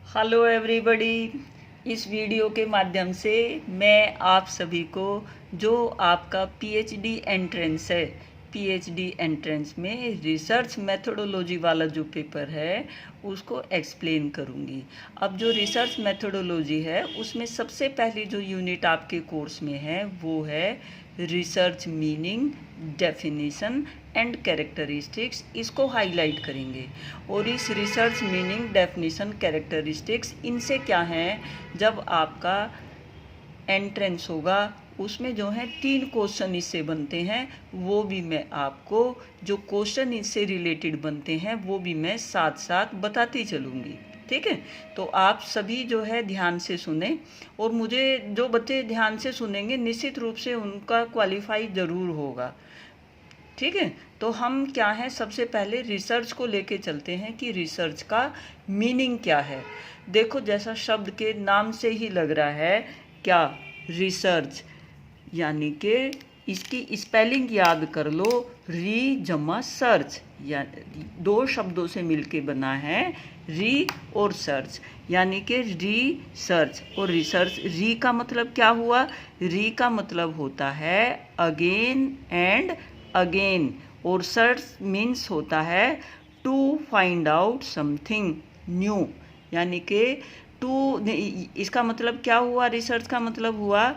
Hello everybody. इस video के माध्यम से मैं आप सभी को जो आपका पीएचडी एंट्रेंस है, पीएचडी एंट्रेंस में रिसर्च मेथोडोलॉजी वाला जो पेपर है उसको एक्सप्लेन करूँगी। अब जो रिसर्च मेथोडोलॉजी है उसमें सबसे पहली जो यूनिट आपके कोर्स में है वो है research meaning, definition and characteristics. इसको हाईलाइट करेंगे। और इस रिसर्च मीनिंग, डेफिनेशन, कैरेक्टरिस्टिक्स इनसे क्या है, जब आपका एंट्रेंस होगा उसमें जो है 3 क्वेश्चन इससे बनते हैं, वो भी मैं आपको जो क्वेश्चन इससे रिलेटेड बनते हैं वो भी मैं साथ साथ बताती चलूँगी। ठीक है, तो आप सभी जो है ध्यान से सुने। और मुझे जो बच्चे ध्यान से सुनेंगे निश्चित रूप से उनका क्वालिफाई ज़रूर होगा। ठीक है, तो हम क्या है, सबसे पहले रिसर्च को लेके चलते हैं कि रिसर्च का मीनिंग क्या है। देखो, जैसा शब्द के नाम से ही लग रहा है, क्या रिसर्च यानी कि इसकी स्पेलिंग याद कर लो, री जमा सर्च, या 2 शब्दों से मिलके बना है री और सर्च, यानी कि रिसर्च और रिसर्च। री का मतलब क्या हुआ? री का मतलब होता है अगेन एंड अगेन, और सर्च मीन्स होता है to find out something new, यानी कि टू, इसका मतलब क्या हुआ? रिसर्च का मतलब हुआ,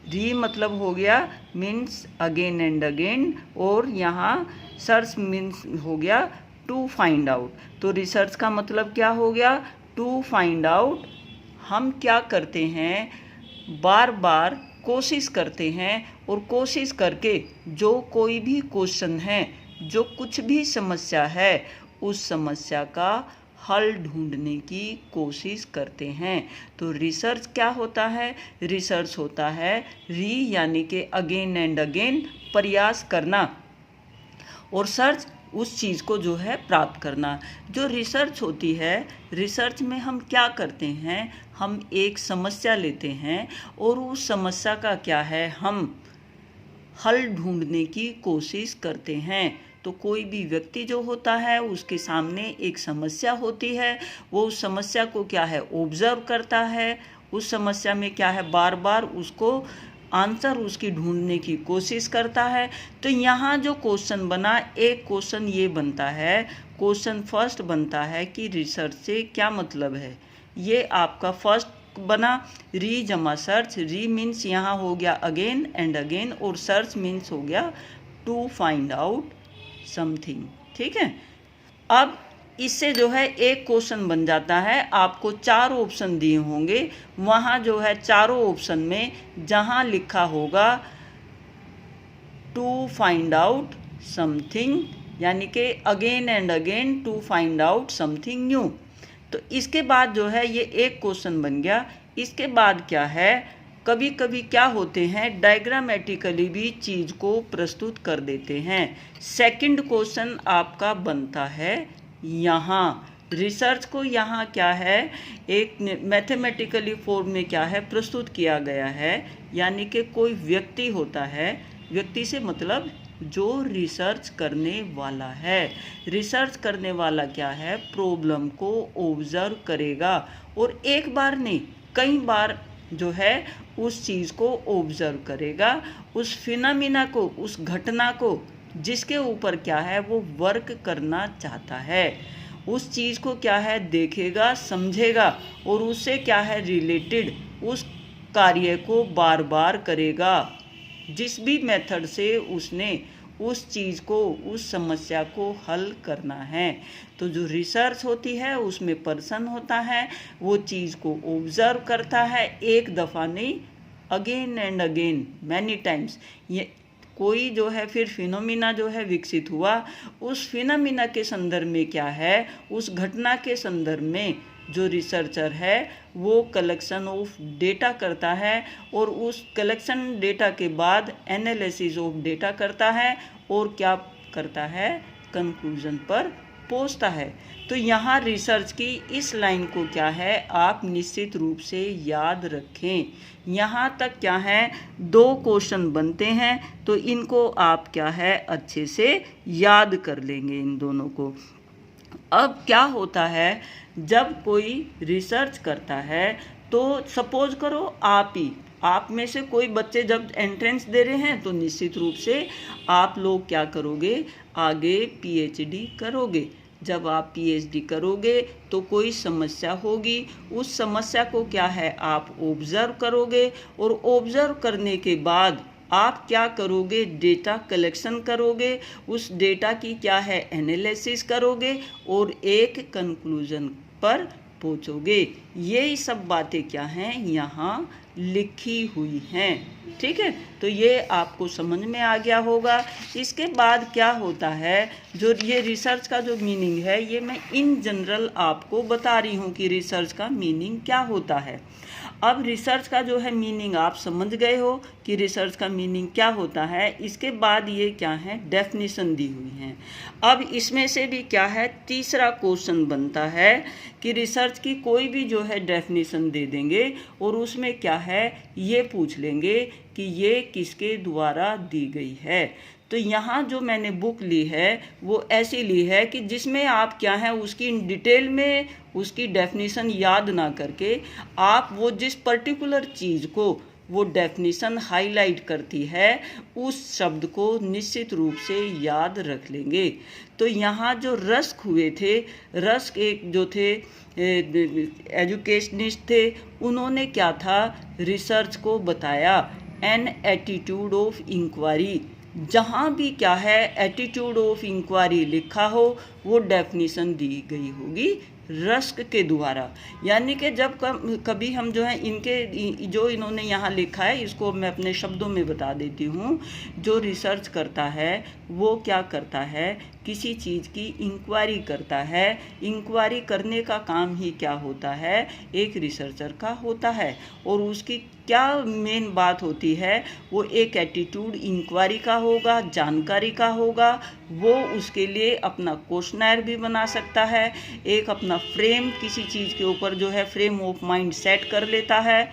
री मतलब हो गया मीन्स अगेन एंड अगेन, और यहाँ सर्च मीन्स हो गया टू फाइंड आउट। तो रिसर्च का मतलब क्या हो गया? To find out. हम क्या करते हैं, बार बार कोशिश करते हैं, और कोशिश करके जो कोई भी क्वेश्चन है, जो कुछ भी समस्या है, उस समस्या का हल ढूंढने की कोशिश करते हैं। तो रिसर्च क्या होता है? रिसर्च होता है री यानी कि अगेन एंड अगेन प्रयास करना, और सर्च उस चीज़ को जो है प्राप्त करना। जो रिसर्च होती है, रिसर्च में हम क्या करते हैं, हम एक समस्या लेते हैं और उस समस्या का क्या है, हम हल ढूंढने की कोशिश करते हैं। तो कोई भी व्यक्ति जो होता है उसके सामने एक समस्या होती है, वो उस समस्या को क्या है, ऑब्जर्व करता है, उस समस्या में क्या है, बार बार उसको आंसर उसकी ढूंढने की कोशिश करता है। तो यहाँ जो क्वेश्चन बना, एक क्वेश्चन ये बनता है, क्वेश्चन फर्स्ट बनता है कि रिसर्च से क्या मतलब है। ये आपका फर्स्ट बना, री जमा सर्च। री मीन्स यहाँ हो गया अगेन एंड अगेन, और सर्च मीन्स हो गया टू फाइंड आउट समथिंग। ठीक है, अब इससे जो है एक क्वेश्चन बन जाता है। आपको 4 ऑप्शन दिए होंगे, वहाँ जो है चारों ऑप्शन में जहाँ लिखा होगा टू फाइंड आउट समथिंग, यानी कि again and again to find out something new. तो इसके बाद जो है ये एक क्वेश्चन बन गया। इसके बाद क्या है, कभी कभी क्या होते हैं, डायग्रामेटिकली भी चीज़ को प्रस्तुत कर देते हैं। सेकंड क्वेश्चन आपका बनता है यहाँ, रिसर्च को यहाँ क्या है, एक मैथमेटिकली फॉर्म में क्या है, प्रस्तुत किया गया है। यानी कि कोई व्यक्ति होता है, व्यक्ति से मतलब जो रिसर्च करने वाला है। रिसर्च करने वाला क्या है, प्रॉब्लम को ऑब्जर्व करेगा, और एक बार नहीं कई बार जो है उस चीज़ को ऑब्जर्व करेगा, उस फिनोमिना को, उस घटना को जिसके ऊपर क्या है वो वर्क करना चाहता है, उस चीज़ को क्या है देखेगा, समझेगा, और उससे क्या है रिलेटेड उस कार्य को बार बार करेगा, जिस भी मेथड से उसने उस चीज़ को, उस समस्या को हल करना है। तो जो रिसर्च होती है उसमें पर्सन होता है, वो चीज़ को ऑब्जर्व करता है, एक दफ़ा नहीं, again and again many times. ये कोई जो है फिर फिनोमिना जो है विकसित हुआ, उस फिनोमिना के संदर्भ में क्या है, उस घटना के संदर्भ में जो रिसर्चर है वो कलेक्शन ऑफ डेटा करता है, और उस कलेक्शन डेटा के बाद एनालिसिस ऑफ डेटा करता है, और क्या करता है, कंक्लूजन पर पहुंचता है। तो यहाँ रिसर्च की इस लाइन को क्या है, आप निश्चित रूप से याद रखें। यहाँ तक क्या है, 2 क्वेश्चन बनते हैं, तो इनको आप क्या है अच्छे से याद कर लेंगे इन दोनों को। अब क्या होता है, जब कोई रिसर्च करता है तो सपोज करो आप में से कोई बच्चे जब एंट्रेंस दे रहे हैं तो निश्चित रूप से आप लोग क्या करोगे, आगे पीएचडी करोगे। जब आप पीएचडी करोगे तो कोई समस्या होगी, उस समस्या को क्या है आप ऑब्जर्व करोगे, और ऑब्जर्व करने के बाद आप क्या करोगे, डेटा कलेक्शन करोगे, उस डेटा की क्या है एनालिसिस करोगे और एक कंक्लूजन पर पहुंचोगे। ये सब बातें क्या हैं यहाँ लिखी हुई हैं। ठीक है, तो ये आपको समझ में आ गया होगा। इसके बाद क्या होता है, जो ये रिसर्च का जो मीनिंग है ये मैं इन जनरल आपको बता रही हूँ कि रिसर्च का मीनिंग क्या होता है। अब रिसर्च का जो है मीनिंग आप समझ गए हो कि रिसर्च का मीनिंग क्या होता है। इसके बाद ये क्या है, डेफिनेशन दी हुई है। अब इसमें से भी क्या है, तीसरा क्वेश्चन बनता है कि रिसर्च की कोई भी जो है डेफिनेशन दे देंगे और उसमें क्या है ये पूछ लेंगे कि ये किसके द्वारा दी गई है। तो यहाँ जो मैंने बुक ली है वो ऐसी ली है कि जिसमें आप क्या है उसकी डिटेल में उसकी डेफिनेशन याद ना करके आप वो जिस पर्टिकुलर चीज़ को वो डेफिनेशन हाईलाइट करती है उस शब्द को निश्चित रूप से याद रख लेंगे। तो यहाँ जो रस्क हुए थे, रस्क एक जो थे एजुकेशनिस्ट थे, उन्होंने क्या था, रिसर्च को बताया एन एटीट्यूड ऑफ इंक्वायरी। जहाँ भी क्या है एटीट्यूड ऑफ इंक्वायरी लिखा हो वो डेफिनेशन दी गई होगी रस्क के द्वारा। यानी कि जब कभी हम जो है इनके जो इन्होंने यहाँ लिखा है इसको मैं अपने शब्दों में बता देती हूँ। जो रिसर्च करता है वो क्या करता है, किसी चीज़ की इंक्वायरी करता है। इंक्वायरी करने का काम ही क्या होता है, एक रिसर्चर का होता है। और उसकी क्या मेन बात होती है, वो एक एटीट्यूड इंक्वायरी का होगा, जानकारी का होगा। वो उसके लिए अपना क्वेश्चनर भी बना सकता है, एक अपना फ्रेम किसी चीज़ के ऊपर जो है फ्रेम ऑफ माइंड सेट कर लेता है।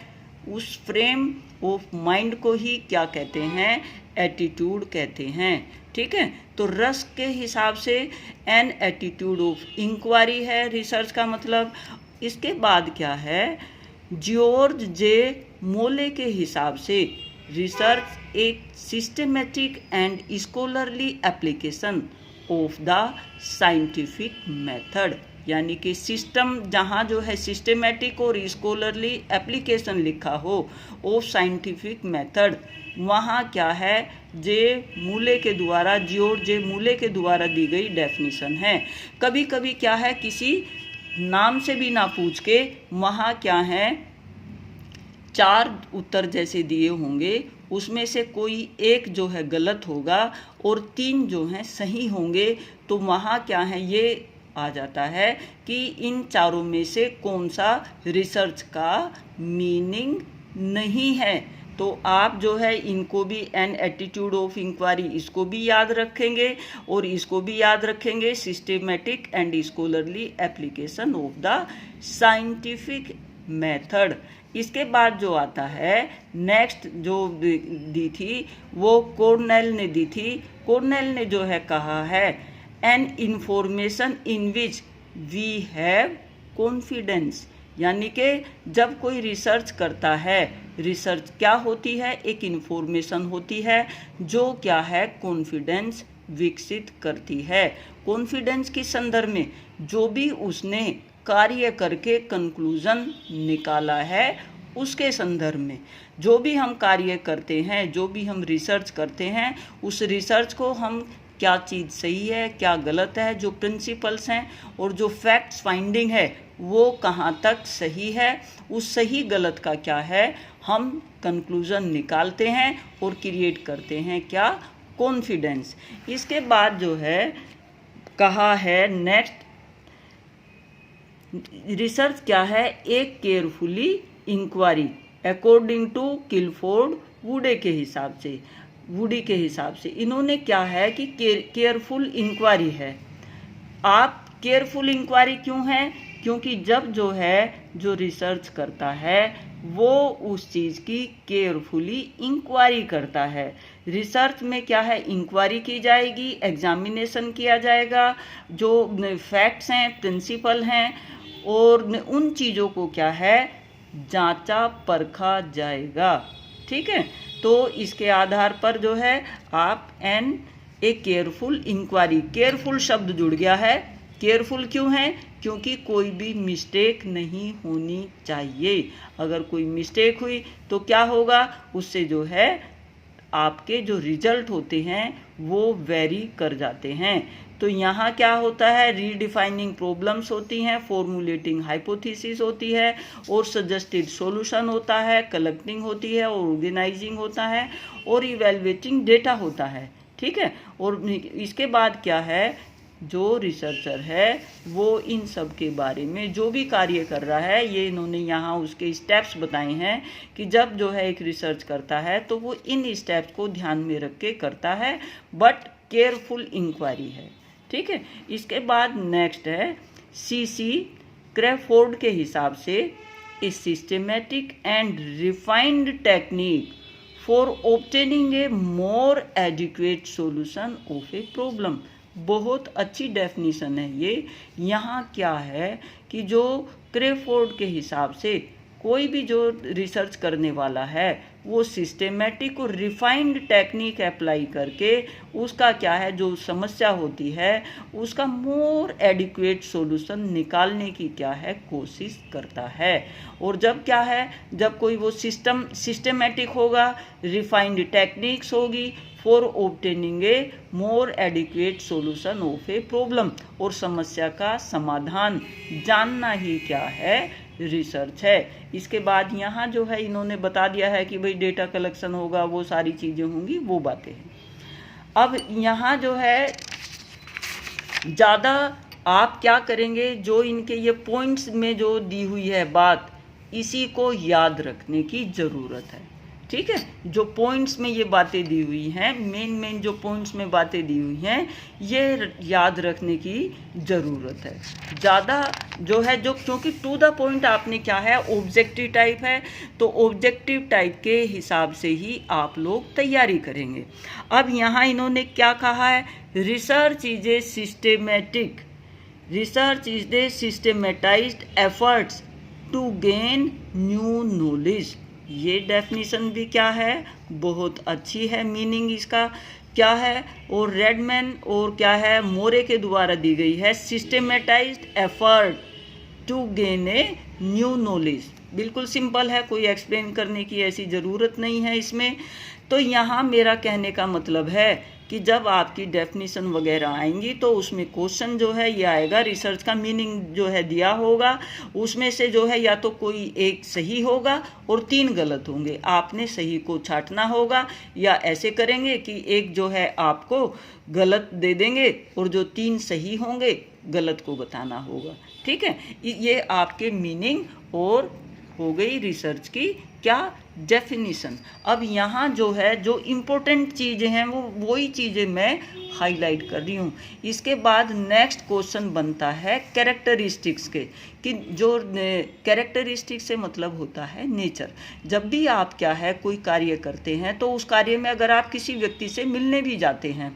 उस फ्रेम ऑफ माइंड को ही क्या कहते हैं, एटीट्यूड कहते हैं। ठीक है, तो रस्क के हिसाब से एन एटीट्यूड ऑफ इंक्वायरी है रिसर्च का मतलब। इसके बाद क्या है, जॉर्ज जे मोले के हिसाब से रिसर्च एक systematic and scholarly application of the scientific method. यानी कि सिस्टम जहाँ जो है सिस्टमेटिक और स्कॉलरली एप्लीकेशन लिखा हो ऑफ साइंटिफिक मेथड, वहाँ क्या है जे मूले के द्वारा, जॉर्ज जे मूले के द्वारा दी गई डेफिनेशन है। कभी कभी क्या है किसी नाम से भी ना पूछ के वहाँ क्या है 4 उत्तर जैसे दिए होंगे, उसमें से कोई एक जो है गलत होगा और 3 जो हैं सही होंगे। तो वहाँ क्या है ये आ जाता है कि इन चारों में से कौन सा रिसर्च का मीनिंग नहीं है। तो आप जो है इनको भी एन एटीट्यूड ऑफ इंक्वायरी इसको भी याद रखेंगे और इसको भी याद रखेंगे, systematic and scholarly application of the scientific method. इसके बाद जो आता है नेक्स्ट जो दी थी वो कॉर्नेल ने दी थी। कॉर्नेल ने जो है कहा है an information in which we have confidence. यानी कि जब कोई रिसर्च करता है, रिसर्च क्या होती है, एक इंफॉर्मेशन होती है जो क्या है कॉन्फिडेंस विकसित करती है। कॉन्फिडेंस के संदर्भ में जो भी उसने कार्य करके कंक्लूजन निकाला है उसके संदर्भ में, जो भी हम कार्य करते हैं, जो भी हम रिसर्च करते हैं, उस रिसर्च को हम क्या चीज़ सही है क्या गलत है, जो प्रिंसिपल्स हैं और जो फैक्ट्स फाइंडिंग है वो कहाँ तक सही है, उस सही गलत का क्या है हम कंक्लूजन निकालते हैं और क्रिएट करते हैं क्या, कॉन्फिडेंस। इसके बाद जो है कहा है नेक्स्ट रिसर्च क्या है, एक केयरफुली इंक्वायरी अकॉर्डिंग टू किलफोर्ड वुडे के हिसाब से, वुडी के हिसाब से इन्होंने क्या है कि केयरफुल इंक्वायरी है। आप केयरफुल इंक्वायरी क्यों है क्योंकि जब जो रिसर्च करता है वो उस चीज़ की केयरफुली इंक्वायरी करता है। रिसर्च में क्या है, इंक्वायरी की जाएगी, एग्जामिनेशन किया जाएगा, जो फैक्ट्स हैं, प्रिंसिपल हैं, और उन चीज़ों को क्या है, जांचा परखा जाएगा। ठीक है, तो इसके आधार पर जो है आप ए केयरफुल इंक्वायरी, केयरफुल शब्द जुड़ गया है। केयरफुल क्यों है, क्योंकि कोई भी मिस्टेक नहीं होनी चाहिए। अगर कोई मिस्टेक हुई तो क्या होगा, उससे जो है आपके जो रिजल्ट होते हैं वो वेरी कर जाते हैं। तो यहाँ क्या होता है, रीडिफाइनिंग प्रॉब्लम्स होती हैं, फॉर्मुलेटिंग हाइपोथेसिस होती है, और सजेस्टेड सॉल्यूशन होता है, कलेक्टिंग होती है, और ऑर्गेनाइजिंग होता है, और इवेलुएटिंग डेटा होता है। ठीक है, और इसके बाद क्या है, जो रिसर्चर है वो इन सब के बारे में जो भी कार्य कर रहा है, ये इन्होंने यहाँ उसके स्टेप्स बताए हैं कि जब जो है एक रिसर्च करता है तो वो इन स्टेप्स को ध्यान में रख के करता है, बट केयरफुल इंक्वायरी है। ठीक है, इसके बाद नेक्स्ट है सीसी क्रैफोर्ड के हिसाब से a systematic and refined technique for obtaining A more adequate solution of a problem. बहुत अच्छी डेफिनेशन है ये। यहाँ क्या है कि जो क्रैफोर्ड के हिसाब से कोई भी जो रिसर्च करने वाला है वो सिस्टेमेटिक और रिफाइंड टेक्निक अप्लाई करके उसका क्या है, जो समस्या होती है उसका मोर एडिक्वेट सॉल्यूशन निकालने की क्या है, कोशिश करता है। और जब क्या है, जब कोई वो सिस्टेमेटिक होगा, रिफाइंड टेक्निक्स होगी for obtaining A more adequate solution of a problem, और समस्या का समाधान जानना ही क्या है, रिसर्च है। इसके बाद यहाँ जो है इन्होंने बता दिया है कि भाई डेटा कलेक्शन होगा, वो सारी चीज़ें होंगी, वो बातें हैं। अब यहाँ जो है ज़्यादा आप क्या करेंगे, जो इनके ये पॉइंट्स में जो दी हुई है बात, इसी को याद रखने की ज़रूरत है। ठीक है, जो पॉइंट्स में ये बातें दी हुई हैं, मेन जो पॉइंट्स में बातें दी हुई हैं, ये याद रखने की ज़रूरत है ज़्यादा जो है, जो क्योंकि टू द पॉइंट आपने क्या है, ऑब्जेक्टिव टाइप है, तो ऑब्जेक्टिव टाइप के हिसाब से ही आप लोग तैयारी करेंगे। अब यहाँ इन्होंने क्या कहा है, research is a systematic, research is a systematized efforts to gain new knowledge. ये डेफिनेशन भी क्या है, बहुत अच्छी है, मीनिंग इसका क्या है, और रेडमैन और क्या है, मोरे के द्वारा दी गई है, systematized effort to gain a new knowledge. बिल्कुल सिंपल है, कोई एक्सप्लेन करने की ऐसी ज़रूरत नहीं है इसमें। तो यहाँ मेरा कहने का मतलब है कि जब आपकी डेफिनेशन वगैरह आएंगी तो उसमें क्वेश्चन जो है ये आएगा, रिसर्च का मीनिंग जो है दिया होगा, उसमें से जो है या तो कोई एक सही होगा और 3 गलत होंगे, आपने सही को छांटना होगा, या ऐसे करेंगे कि एक जो है आपको गलत दे देंगे और जो 3 सही होंगे गलत को बताना होगा। ठीक है, ये आपके मीनिंग और हो गई रिसर्च की क्या, डेफिनेशन। अब यहाँ जो है जो इम्पोर्टेंट चीज़ें हैं वो वही चीज़ें मैं हाईलाइट कर रही हूँ। इसके बाद नेक्स्ट क्वेश्चन बनता है कैरेक्टरिस्टिक्स के, कि जो कैरेक्टरिस्टिक्स से मतलब होता है नेचर। जब भी आप क्या है कोई कार्य करते हैं तो उस कार्य में अगर आप किसी व्यक्ति से मिलने भी जाते हैं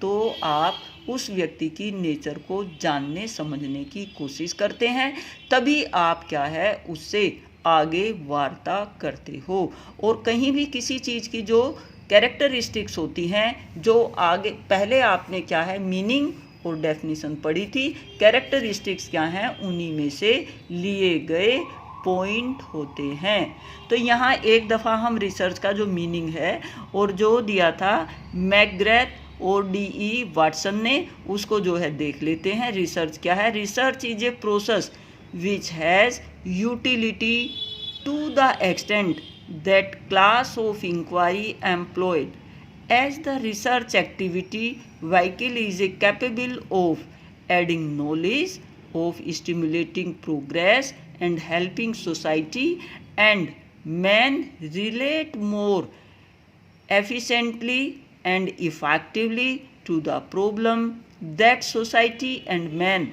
तो आप उस व्यक्ति की नेचर को जानने समझने की कोशिश करते हैं, तभी आप क्या है उससे आगे वार्ता करते हो। और कहीं भी किसी चीज़ की जो कैरेक्टरिस्टिक्स होती हैं, जो आगे पहले आपने क्या है मीनिंग और डेफिनेशन पढ़ी थी, कैरेक्टरिस्टिक्स क्या हैं, उन्हीं में से लिए गए पॉइंट होते हैं। तो यहाँ एक दफ़ा हम रिसर्च का जो मीनिंग है और जो दिया था मैकग्रेथ और DE वाटसन ने, उसको जो है देख लेते हैं। रिसर्च क्या है, research is a process which has utility to the extent that class of inquiry employed as the research activity vehicle is capable of adding knowledge, of stimulating progress and helping society and man relate more efficiently and effectively to the problem that society and man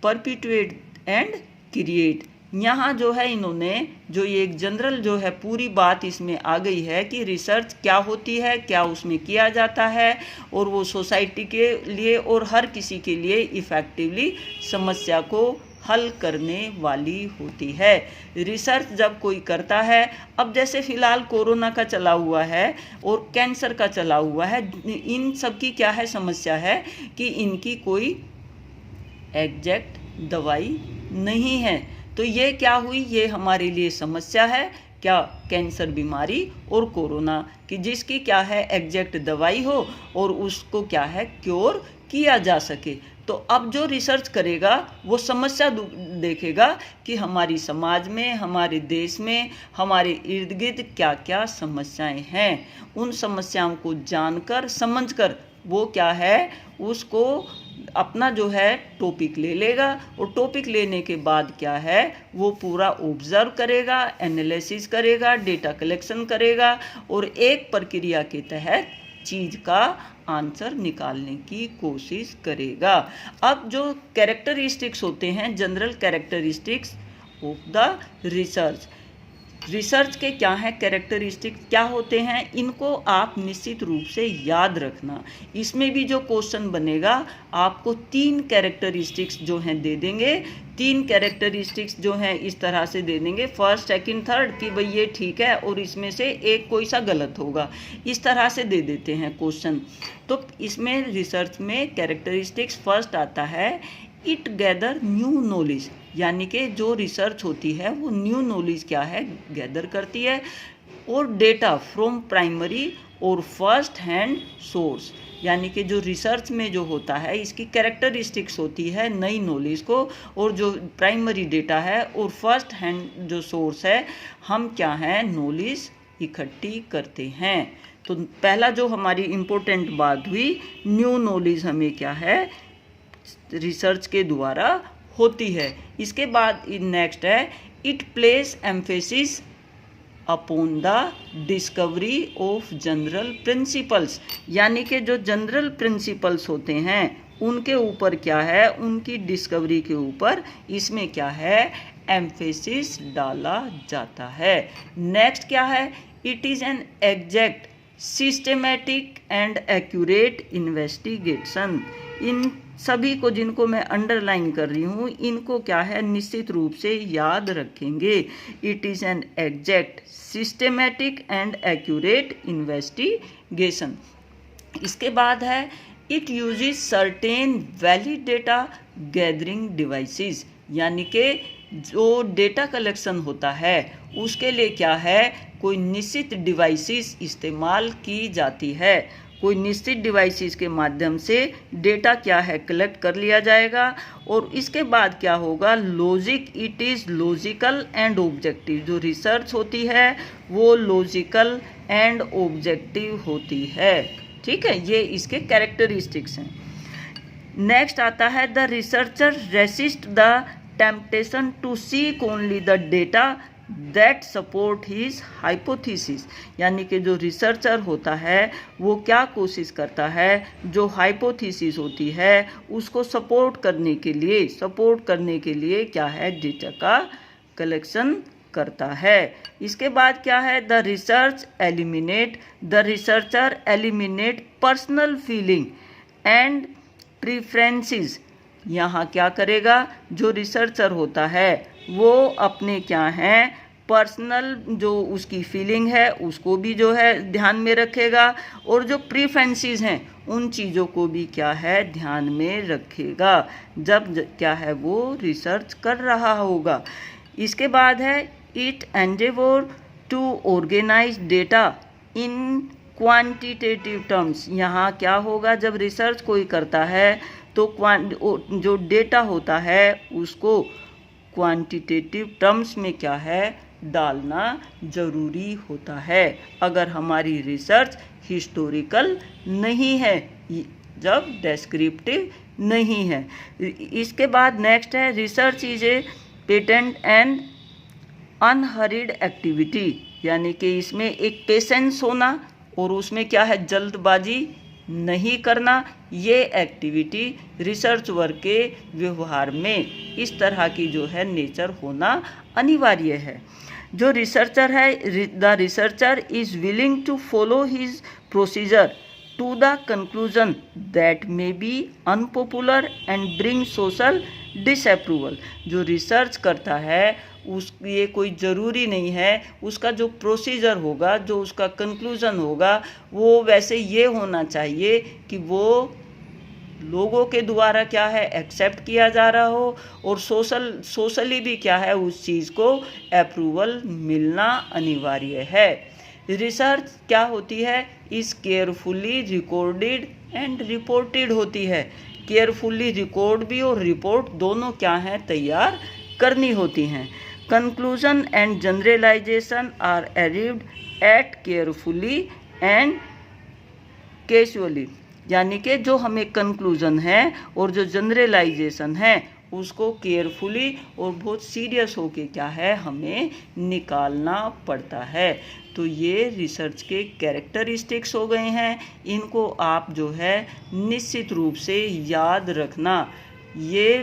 perpetuate and create. यहाँ जो है इन्होंने जो ये एक general जो है पूरी बात इसमें आ गई है कि रिसर्च क्या होती है, क्या उसमें किया जाता है, और वो सोसाइटी के लिए और हर किसी के लिए इफ़ेक्टिवली समस्या को हल करने वाली होती है। रिसर्च जब कोई करता है, अब जैसे फ़िलहाल कोरोना का चला हुआ है और कैंसर का चला हुआ है, इन सब की क्या है समस्या है कि इनकी कोई एग्जैक्ट दवाई नहीं है। तो ये क्या हुई, ये हमारे लिए समस्या है क्या, कैंसर बीमारी और कोरोना की, जिसकी क्या है एग्जैक्ट दवाई हो और उसको क्या है क्योर किया जा सके। तो अब जो रिसर्च करेगा वो समस्या देखेगा कि हमारी समाज में, हमारे देश में, हमारे इर्द गिर्द क्या क्या समस्याएं हैं। उन समस्याओं को जानकर समझकर वो क्या है उसको अपना जो है टॉपिक ले लेगा, और टॉपिक लेने के बाद क्या है वो पूरा ऑब्जर्व करेगा, एनालिसिस करेगा, डेटा कलेक्शन करेगा और एक प्रक्रिया के तहत चीज़ का आंसर निकालने की कोशिश करेगा। अब जो कैरेक्टरिस्टिक्स होते हैं, general characteristics of the research, research के क्या हैं कैरेक्टरिस्टिक क्या होते हैं, इनको आप निश्चित रूप से याद रखना। इसमें भी जो क्वेश्चन बनेगा आपको 3 कैरेक्टरिस्टिक्स जो हैं दे देंगे, 3 कैरेक्टरिस्टिक्स जो हैं इस तरह से दे देंगे, फर्स्ट सेकंड थर्ड, कि भाई ये ठीक है और इसमें से एक कोई सा गलत होगा, इस तरह से दे देते हैं क्वेश्चन। तो इसमें रिसर्च में कैरेक्टरिस्टिक्स फर्स्ट आता है इट गैदर न्यू नॉलेज, यानी कि जो रिसर्च होती है वो न्यू नॉलेज क्या है गैदर करती है, और डेटा फ्रॉम प्राइमरी और फर्स्ट हैंड सोर्स, यानी कि जो रिसर्च में जो होता है इसकी कैरेक्टरिस्टिक्स होती है नई नॉलेज को, और जो प्राइमरी डेटा है और फर्स्ट हैंड जो सोर्स है हम क्या हैं नॉलेज इकट्ठी करते हैं। तो पहला जो हमारी इम्पोर्टेंट बात हुई, न्यू नॉलेज हमें क्या है रिसर्च के द्वारा होती है। इसके बाद नेक्स्ट है it place emphasis upon the discovery of general principles, यानी कि जो जनरल प्रिंसिपल्स होते हैं उनके ऊपर क्या है, उनकी डिस्कवरी के ऊपर इसमें क्या है एम्फेसिस डाला जाता है। नेक्स्ट क्या है, it is an exact systematic and accurate investigation. इन सभी को जिनको मैं अंडरलाइन कर रही हूँ इनको क्या है निश्चित रूप से याद रखेंगे। It is an exact systematic and accurate investigation. इसके बाद है it uses certain valid data gathering devices, यानी कि जो डेटा कलेक्शन होता है उसके लिए क्या है कोई निश्चित डिवाइसेस इस्तेमाल की जाती है, कोई निश्चित डिवाइसेस के माध्यम से डेटा क्या है कलेक्ट कर लिया जाएगा। और इसके बाद क्या होगा logic, it is logical and objective, जो रिसर्च होती है वो लॉजिकल एंड ऑब्जेक्टिव होती है। ठीक है, ये इसके कैरेक्टरिस्टिक्स हैं। नेक्स्ट आता है the researcher resist the temptation to seek only the data that support his hypothesis, यानी कि जो रिसर्चर होता है वो क्या कोशिश करता है, जो हाइपोथेसिस होती है उसको सपोर्ट करने के लिए क्या है डेटा का कलेक्शन करता है। इसके बाद क्या है the researcher eliminate personal feeling and preferences. यहाँ क्या करेगा जो रिसर्चर होता है वो अपने क्या हैं पर्सनल जो उसकी फीलिंग है उसको भी जो है ध्यान में रखेगा, और जो प्रीफरेंसेस हैं उन चीज़ों को भी क्या है ध्यान में रखेगा जब क्या है वो रिसर्च कर रहा होगा। इसके बाद है it endeavour to organise data in quantitative terms. यहाँ क्या होगा जब रिसर्च कोई करता है तो जो डेटा होता है उसको क्वांटिटेटिव टर्म्स में क्या है डालना ज़रूरी होता है अगर हमारी रिसर्च हिस्टोरिकल नहीं है, जब डेस्क्रिप्टिव नहीं है। इसके बाद नेक्स्ट है research is a patent and unheard activity, यानी कि इसमें एक पेशेंस होना और उसमें क्या है जल्दबाजी नहीं करना, ये एक्टिविटी रिसर्च वर्क के व्यवहार में इस तरह की जो है नेचर होना अनिवार्य है। जो रिसर्चर है, the researcher is willing to follow his procedure to the conclusion that may be unpopular and bring social disapproval। जो रिसर्च करता है उस ये कोई ज़रूरी नहीं है उसका जो प्रोसीजर होगा, जो उसका कंक्लूजन होगा, वो वैसे ये होना चाहिए कि वो लोगों के द्वारा क्या है एक्सेप्ट किया जा रहा हो और सोशली भी क्या है उस चीज़ को अप्रूवल मिलना अनिवार्य है। रिसर्च क्या होती है, is carefully recorded and reported होती है। केयरफुली रिकॉर्ड भी और रिपोर्ट दोनों क्या है तैयार करनी होती हैं। Conclusion and generalisation are arrived at carefully and casually, यानी कि जो हमें कंक्लूजन है और जो जनरलाइजेशन है उसको केयरफुली और बहुत सीरियस होके क्या है हमें निकालना पड़ता है। तो ये रिसर्च के कैरेक्टरिस्टिक्स हो गए हैं, इनको आप जो है निश्चित रूप से याद रखना। ये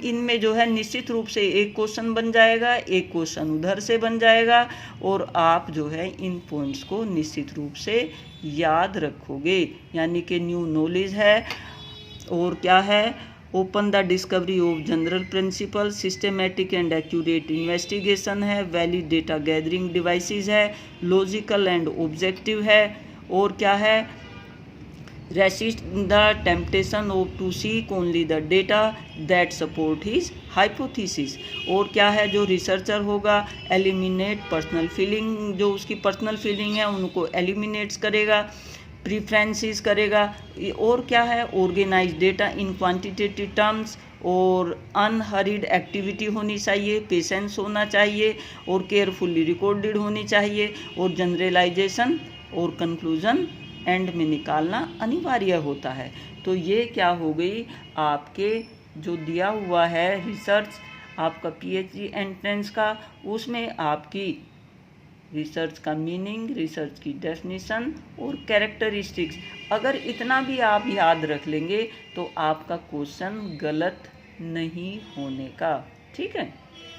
इनमें जो है निश्चित रूप से एक क्वेश्चन बन जाएगा, एक क्वेश्चन उधर से बन जाएगा और आप जो है इन पॉइंट्स को निश्चित रूप से याद रखोगे। यानी कि न्यू नॉलेज है और क्या है, open the discovery of general principle, systematic and accurate investigation है, वैलिड डेटा गैदरिंग डिवाइसेस है, लॉजिकल एंड ऑब्जेक्टिव है और क्या है, resist the temptation of to seek only the data that support his hypothesis. और क्या है, जो रिसर्चर होगा एलिमिनेट पर्सनल फीलिंग, जो उसकी पर्सनल फीलिंग है उनको एलिमिनेट्स करेगा, प्रीफ्रेंसेस करेगा। और क्या है, organise data in quantitative terms और अनहरीड एक्टिविटी होनी चाहिए, पेशेंस होना चाहिए और केयरफुली रिकॉर्डेड होनी चाहिए और जनरलाइजेशन और कंक्लूजन एंड में निकालना अनिवार्य होता है। तो ये क्या हो गई, आपके जो दिया हुआ है रिसर्च आपका पीएचडी एंट्रेंस का, उसमें आपकी रिसर्च का मीनिंग, रिसर्च की डेफिनेशन और कैरेक्टरिस्टिक्स, अगर इतना भी आप याद रख लेंगे तो आपका क्वेश्चन गलत नहीं होने का। ठीक है।